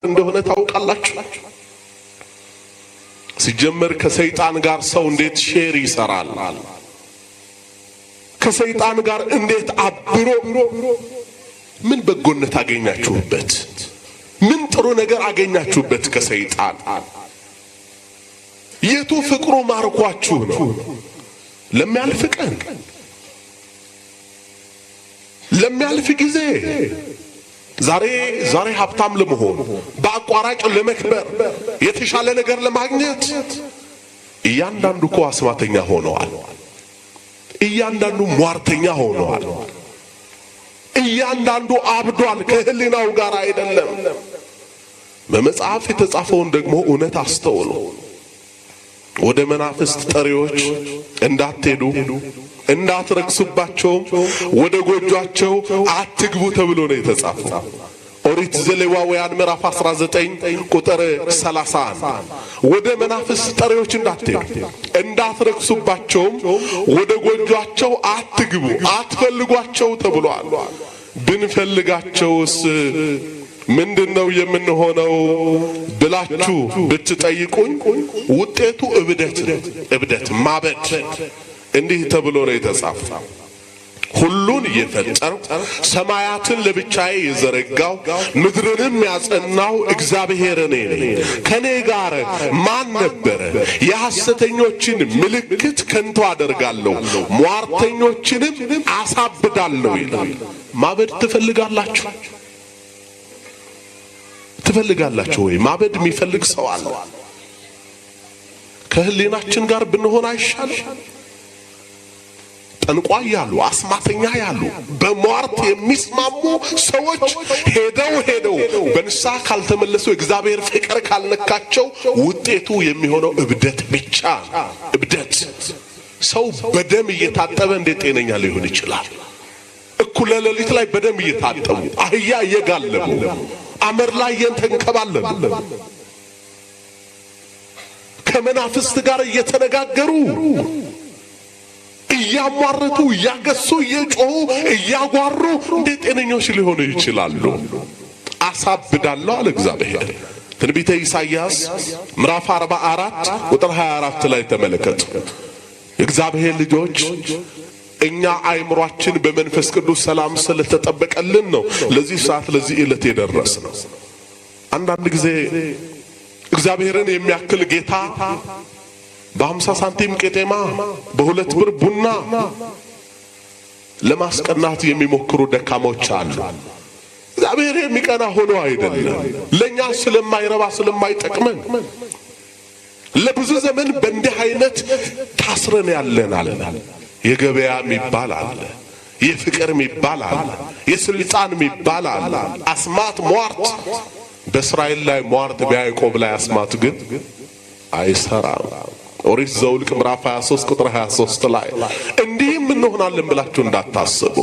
እንደሆነ ታውቃላችሁ። ሲጀመር ከሰይጣን ጋር ሰው እንዴት ሼር ይሰራል? ከሰይጣን ጋር እንዴት አብሮ ምን በጎነት አገኛችሁበት? ምን ጥሩ ነገር አገኛችሁበት ከሰይጣን? የቱ ፍቅሩ ማርኳችሁ ነው? ለሚያልፍ ቀን፣ ለሚያልፍ ጊዜ፣ ዛሬ ሀብታም ለመሆን፣ በአቋራጭ ለመክበር፣ የተሻለ ነገር ለማግኘት እያንዳንዱ እኮ አስማተኛ ሆነዋል። እያንዳንዱ ሟርተኛ ሆነዋል። እያንዳንዱ አብዷል። ከህሊናው ጋር አይደለም። በመጽሐፍ የተጻፈውን ደግሞ እውነት አስተውሉ። ወደ መናፍስት ጠሪዎች እንዳትሄዱ እንዳትረክሱባቸው ወደ ጎጆአቸው አትግቡ ተብሎ ነው የተጻፈው። ኦሪት ዘሌዋውያን ምዕራፍ 19 ቁጥር 31 ወደ መናፍስት ጠሪዎች እንዳትሄዱ እንዳትረክሱባቸው ወደ ጎጆአቸው አትግቡ አትፈልጓቸው ተብሏል። ብንፈልጋቸውስ ምንድነው የምንሆነው ብላችሁ ብትጠይቁኝ ውጤቱ እብደት ማበድ እንዲህ ተብሎ ነው የተጻፈው። ሁሉን የፈጠረው ሰማያትን ለብቻዬ የዘረጋው ምድርንም ያጸናው እግዚአብሔር እኔ ነኝ። ከኔ ጋር ማን ነበረ? የሐሰተኞችን ምልክት ከንቱ አደርጋለሁ፣ ሟርተኞችንም አሳብዳለሁ ይላል። ማበድ ትፈልጋላችሁ ወይ? ማበድ የሚፈልግ ሰው አለ? ከህሊናችን ጋር ብንሆን አይሻልም? ጠንቋይ ያሉ፣ አስማተኛ ያሉ፣ በሟርት የሚስማሙ ሰዎች ሄደው በንስሐ ካልተመለሱ እግዚአብሔር ፍቅር ካልነካቸው ውጤቱ የሚሆነው እብደት ብቻ። እብደት። ሰው በደም እየታጠበ እንዴት ጤነኛ ሊሆን ይችላል? እኩለ ሌሊት ላይ በደም እየታጠቡ አህያ እየጋለቡ አመር ላይ እየተንከባለሉ ከመናፍስት ጋር እየተነጋገሩ እያሟረቱ እያገሱ እየጮሁ እያጓሩ እንዴት ጤነኞች ሊሆኑ ይችላሉ? አሳብዳለሁ አለ እግዚአብሔር። ትንቢተ ኢሳይያስ ምዕራፍ 44 ቁጥር 24 ላይ ተመለከቱ። እግዚአብሔር ልጆች እኛ አይምሯችን በመንፈስ ቅዱስ ሰላም ስለተጠበቀልን ነው ለዚህ ሰዓት ለዚህ ዕለት የደረስነው። አንዳንድ ጊዜ እግዚአብሔርን የሚያክል ጌታ በ50 ሳንቲም ቄጤማ በ2 ብር ቡና ለማስቀናት የሚሞክሩ ደካሞች አሉ። እግዚአብሔር የሚቀና ሆኖ አይደለም፣ ለኛ ስለማይረባ ስለማይጠቅመን ለብዙ ዘመን በእንዲህ አይነት ታስረን ያለናል። የገበያ የሚባል አለ፣ የፍቅር የሚባል አለ፣ የስልጣን የሚባል አለ፣ አስማት ሟርት። በእስራኤል ላይ ሟርት በያዕቆብ ላይ አስማት ግን አይሰራም። ኦሪት ዘኍልቍ ምዕራፍ 23 ቁጥር 23 ላይ እንዲህም እንሆናለን ብላችሁ እንዳታስቡ።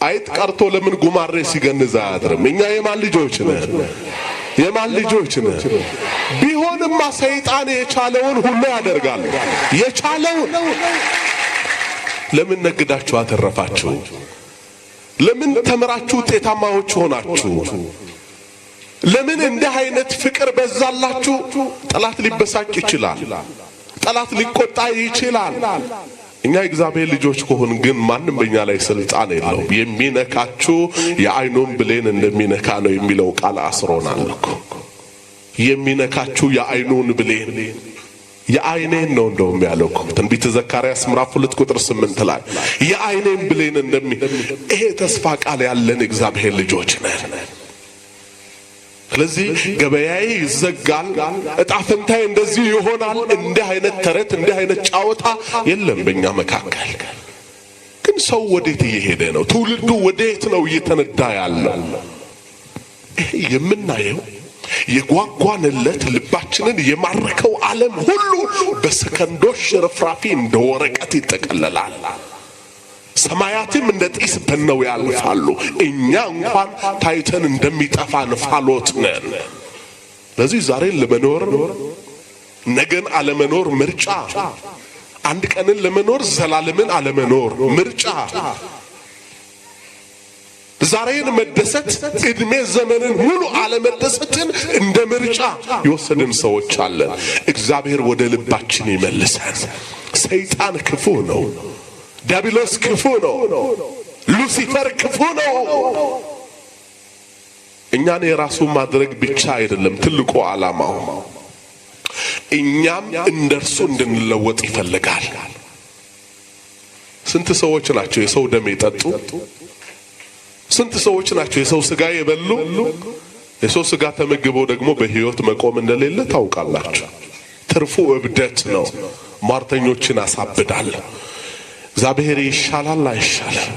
አይጥ ቀርቶ ለምን ጉማሬ ሲገንዝ አያድርም? እኛ የማን ልጆች ነን? የማን ልጆች ነን? ቢሆንማ ሰይጣን የቻለውን ሁሉ ያደርጋል። የቻለውን ለምን ነግዳችሁ አተረፋችሁ? ለምን ተምራችሁ ውጤታማዎች ሆናችሁ? ለምን እንዲህ አይነት ፍቅር በዛላችሁ? ጠላት ሊበሳጭ ይችላል። ጠላት ሊቆጣ ይችላል። እኛ እግዚአብሔር ልጆች ከሆን ግን ማንም በእኛ ላይ ስልጣን የለውም። የሚነካችሁ የዓይኑን ብሌን እንደሚነካ ነው የሚለው ቃል አስሮናል እኮ። የሚነካችሁ የዓይኑን ብሌን የዓይኔን ነው እንደውም ያለው እኮ ትንቢተ ዘካርያስ ምዕራፍ 2 ቁጥር 8 ላይ የዓይኔን ብሌን ይሄ ተስፋ ቃል ያለን እግዚአብሔር ልጆች ነን። ስለዚህ ገበያዬ ይዘጋል፣ ዕጣ ፈንታዬ እንደዚህ ይሆናል፣ እንዲህ አይነት ተረት እንዲህ አይነት ጫወታ የለም በእኛ መካከል። ግን ሰው ወዴት እየሄደ ነው? ትውልዱ ወዴት ነው እየተነዳ ያለው? ይሄ የምናየው የጓጓንለት ልባችንን የማረከው ዓለም ሁሉ በሰከንዶች ርፍራፊ እንደ ወረቀት ይጠቀለላል። ሰማያትም እንደ ጢስ በነው ያልፋሉ። እኛ እንኳን ታይተን እንደሚጠፋ እንፋሎት ነን። ለዚህ ዛሬን ለመኖር ነገን አለመኖር ምርጫ፣ አንድ ቀንን ለመኖር ዘላለምን አለመኖር ምርጫ። ዛሬን መደሰት እድሜ ዘመንን ሙሉ አለመደሰትን እንደ ምርጫ የወሰድን ሰዎች አለን። እግዚአብሔር ወደ ልባችን ይመልሰን። ሰይጣን ክፉ ነው። ዲያብሎስ ክፉ ነው። ሉሲፈር ክፉ ነው። እኛን የራሱ ማድረግ ብቻ አይደለም ትልቁ ዓላማው፣ እኛም እንደርሱ እንድንለወጥ ይፈልጋል። ስንት ሰዎች ናቸው የሰው ደም የጠጡ? ስንት ሰዎች ናቸው የሰው ስጋ የበሉ? የሰው ስጋ ተመግበው ደግሞ በሕይወት መቆም እንደሌለ ታውቃላችሁ። ትርፉ እብደት ነው። ሟርተኞችን አሳብዳል። እግዚአብሔር ይሻላል አይሻልም?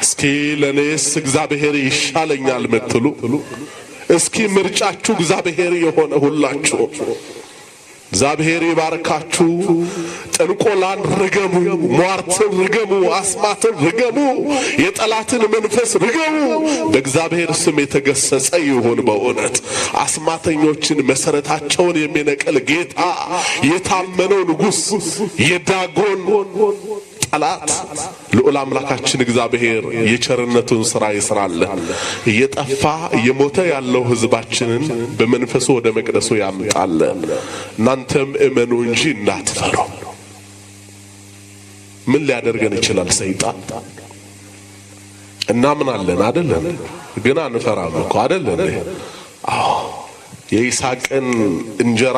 እስኪ ለኔስ እግዚአብሔር ይሻለኛል ምትሉ እስኪ ምርጫችሁ እግዚአብሔር የሆነ ሁላችሁ እግዚአብሔር ይባርካችሁ። ጥንቆላን ርገሙ፣ ሟርትን ርገሙ፣ አስማትን ርገሙ፣ የጠላትን መንፈስ ርገሙ። በእግዚአብሔር ስም የተገሰጸ ይሁን። በእውነት አስማተኞችን መሰረታቸውን የሚነቅል ጌታ፣ የታመነው ንጉሥ፣ የዳጎን ጠላት ልዑል አምላካችን እግዚአብሔር የቸርነቱን ሥራ ይስራልን። እየጠፋ እየሞተ ያለው ሕዝባችንን በመንፈሱ ወደ መቅደሱ ያምጣልን። እናንተም እመኑ እንጂ እንዳትፈሩ። ምን ሊያደርገን ይችላል ሰይጣን? እናምናለን አይደለም? ግን አንፈራም እኮ አይደለም? አዎ የይስሐቅን እንጀራ